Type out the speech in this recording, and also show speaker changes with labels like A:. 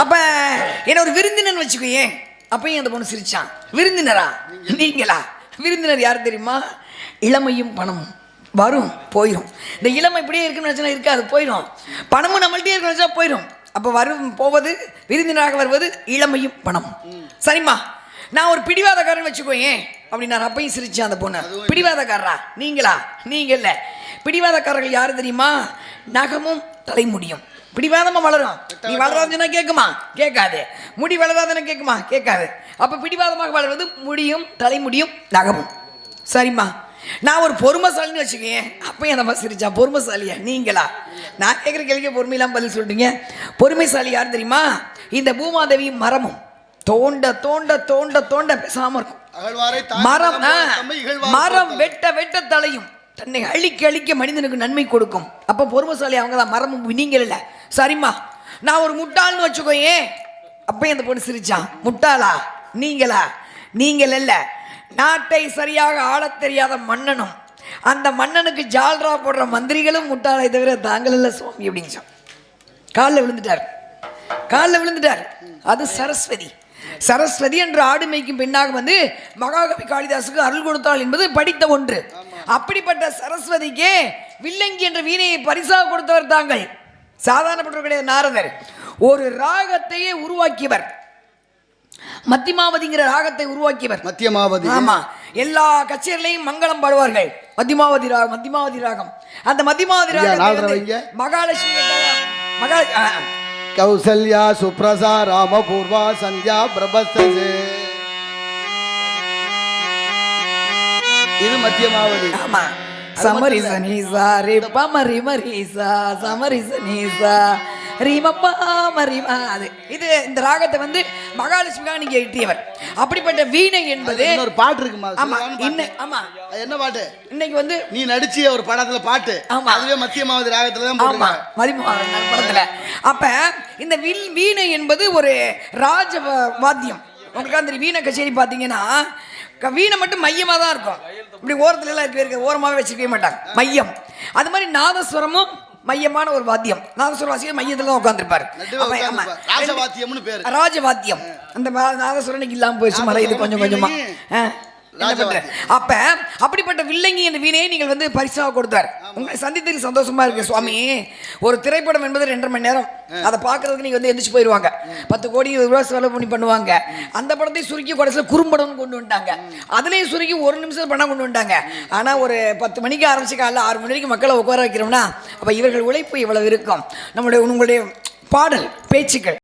A: அப்ப என்ன ஒரு விருந்தினன் வச்சுக்கோயே. அப்பயும் அந்த பொண்ணு சிரிச்சான். விருந்தினரா நீங்களா? விருந்தினர் யார் தெரியுமா? இளமையும் பணமும் வரும் போயிடும். இந்த இளமை இப்படியே இருக்குன்னு நினச்சா இருக்காது, போயிடும். பணமும் நம்மள்டே இருக்குன்னு நினச்சா போயிடும். அப்போ வரும் போவது விருந்தினராக வருவது இளமையும் பணமும். சரிம்மா, நான் ஒரு பிடிவாதக்காரன் வச்சுக்கோயே அப்படின்னா அப்பையும் சிரிச்சேன் அந்த பொண்ணு. பிடிவாதக்காரரா நீங்களா? நீங்க இல்லை. பிடிவாதக்காரர்கள் யாரு தெரியுமா? நகமும் தலைமுடியும். பிடிவாதமா வளரும். நீ வளராதுன்னா கேட்குமா? கேட்காது. முடி வளராதுன்னா கேட்குமா? கேட்காது. அப்ப பிடிவாதமாக வளர்வது முடியும், தலைமுடியும், நகமும். சரிம்மா, நான் ஒரு பொறுமைசாலின்னு வச்சுக்கேன். அப்பயும் அந்த மாதிரி சிரிச்சா. பொறுமைசாலியா நீங்களா? நான் கேட்குற கேள்விக்கு பொறுமையெல்லாம் பதில் சொல்றீங்க. பொறுமைசாலி யார் தெரியுமா? இந்த பூமாதேவி மரமும் தோண்ட தோண்ட தோண்ட தோண்ட பேசாம இருக்கும். மரம் மரம் வெட்ட வெட்ட தலையும் தன்னை அழிக்க அழிக்க மனிதனுக்கு நன்மை கொடுக்கும். அப்ப பொறுமைசாலி அவங்க தான், மரமும் நீங்கள் இல்லை. சரிம்மா, நான் ஒரு முட்டாள்னு வச்சுக்கோயே. அப்பயும் அந்த பொண்ணு சிரிச்சான். முட்டாளா நீங்களா? நீங்கள் இல்லை. நாட்டை சரியாக ஆளத் தெரியாத மன்னனும் அந்த மன்னனுக்கு ஜால்ரா போடுற மந்திரிகளும் முட்டாளை தவிர தாங்கள் இல்லை சுவாமி அப்படின்னு காலில் விழுந்துட்டார். காலில் விழுந்துட்டார். அது சரஸ்வதி. சரஸ்வதி என்ற ஆடு மேய்க்கும் பெண்ணாக வந்து மகாகவி காளிதாசுக்கு அருள் கொடுத்தாள் என்பது படித்த ஒன்று. அப்படிப்பட்ட சரஸ்வதிக்கே வில்லங்கி என்ற வீணையை பரிசாக கொடுத்தவர் தாங்கள். சாதாரணப்பட்டவர் கிடையாது. நாரதர் ஒரு ராகத்தையே உருவாக்கியவர். மத்தியமாவதிங்கிற ராகத்தை உருவாக்கியவர். மத்தியமாவதி. ஆமா, எல்லா கச்சேரிலையும் மங்களம் பாடுவார்கள். மத்தியமாவதி ராகம். மத்தியமாவதி ராகம். அந்த மத்தியமாவதி ராகம் மகாலட்சுமி
B: கௌசல்யா சுப்ரசா ராமபூர்வா சந்தியா பிரபஸ்தே. இது மத்தியமாவதி.
A: ஆமா. சமரி சனீசா ரே பமரி மரிசா சமரி சனீசா ரீமப்பா மரிமா. அது இது இந்த ராகத்தை வந்து மகாலட்சுமிக்காக நீங்க எட்டியவர். அப்படிப்பட்ட வீணை என்பது
B: ஒரு பாட்டு இருக்குமா?
A: ஆமா. ஆமா.
B: என்ன பாட்டு?
A: இன்னைக்கு வந்து
B: நீ நடிச்சிய ஒரு படத்துல பாட்டு. அதுவே மத்தியமாவதி ராகத்துல தான் போடுறாங்க.
A: மதிமாவதி படத்துல. அப்ப இந்த வீணை என்பது ஒரு ராஜ வாத்தியம். உங்களுக்கு அந்த வீணை கச்சேரி பாத்தீங்கன்னா வீணை மட்டும் மையமா தான் இருக்கும். இப்படி ஓரத்துல எல்லாம் இருக்க ஓரமாவே வச்சிருக்கவே மாட்டாங்க. மையம். அது மாதிரி நாதஸ்வரமும் மையமான ஒரு வாத்தியம். நாதஸ்வர வாசியர் மையத்துல தான் உட்கார்ந்துருப்பாரு. ராஜவாத்தியம். அந்த நாதஸ்வரனுக்கு இல்லாம போயிடுச்சு மலை. இது கொஞ்சம் கொஞ்சமா. அப்ப அப்படிப்பட்ட வில்லங்கி என்ற வீணையை நீங்கள் வந்து பரிசாக கொடுத்தார். உங்களை சந்தித்தது சந்தோஷமா இருக்கு சுவாமி. ஒரு திரைப்படம் என்பது 2.5 மணி நேரம். அதை பார்க்கறதுக்கு நீங்க வந்து எந்திரிச்சு போயிடுவாங்க. 10 கோடி ரூபாய் செலவு பண்ணி பண்ணுவாங்க. அந்த படத்தை சுருக்கி கடைசியில் குறும்படம் கொண்டு வந்துட்டாங்க. அதுலேயும் சுருக்கி 1 நிமிஷம் படம் கொண்டு வந்துட்டாங்க. ஆனா ஒரு 10 மணிக்கு ஆரம்பிச்சு காலைல 6 மணி வரைக்கும் மக்களை உட்கார வைக்கிறோம்னா அப்ப இவர்கள் உழைப்பு இவ்வளவு இருக்கும். உங்களுடைய பாடல் பேச்சுக்கள்